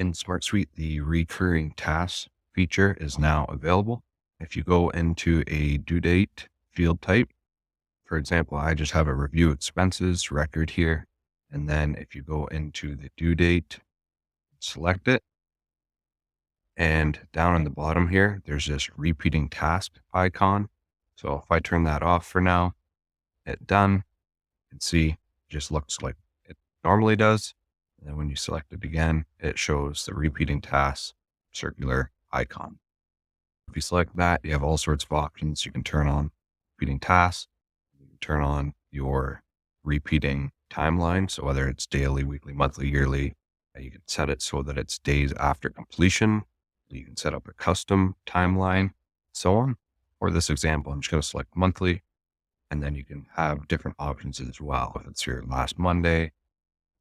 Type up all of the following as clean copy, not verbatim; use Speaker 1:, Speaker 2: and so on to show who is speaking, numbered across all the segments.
Speaker 1: In SmartSuite, the recurring tasks feature is now available. If you go into a due date field type, for example, I just have a review expenses record here. And then if you go into the due date, select it. And down in the bottom here, there's this repeating task icon. So if I turn that off for now, hit done, you can see it just looks like it normally does. And then when you select it again, it shows the repeating tasks circular icon. If you select that, you have all sorts of options. You can turn on repeating tasks, you can turn on your repeating timeline. So whether it's daily, weekly, monthly, yearly, you can set it so that it's days after completion. You can set up a custom timeline, so on. For this example, I'm just going to select monthly, and then you can have different options as well. If it's your last Monday,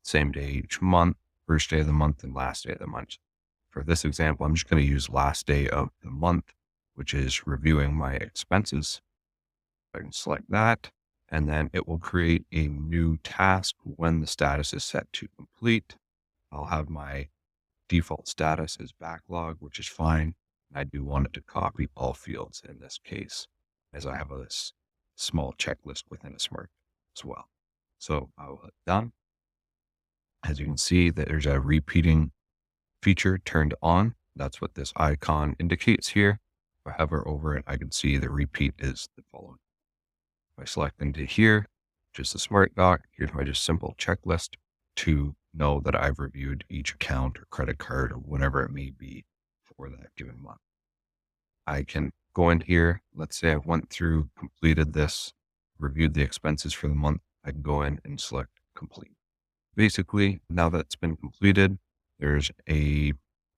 Speaker 1: same day each month, first day of the month, and last day of the month. For this example, I'm just going to use last day of the month, which is reviewing my expenses. I can select that, and then it will create a new task when the status is set to complete. I'll have my default status is backlog, which is fine. I do want it to copy all fields in this case, as I have this small checklist within a Smart as well. So I will hit done. As you can see, that there's a repeating feature turned on. That's what this icon indicates here. If I hover over it, I can see the repeat is the following. If I select into here, just the Smart Doc, here's my just simple checklist to know that I've reviewed each account or credit card or whatever it may be for that given month. I can go in here. Let's say I went through, completed this, reviewed the expenses for the month. I can go in and select complete. Basically, now that it's been completed, there's a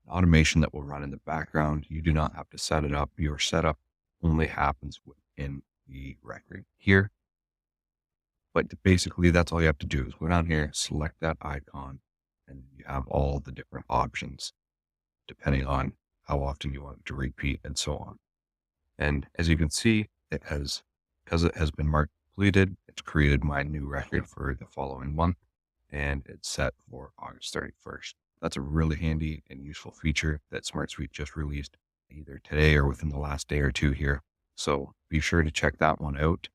Speaker 1: automation that will run in the background. You do not have to set it up. Your setup only happens within the record here. But basically, that's all you have to do is go down here, select that icon, and you have all the different options depending on how often you want it to repeat and so on. And as you can see, because it has been marked completed, it's created my new record for the following month, and it's set for August 31st. That's a really handy and useful feature that SmartSuite just released either today or within the last day or two here. So be sure to check that one out.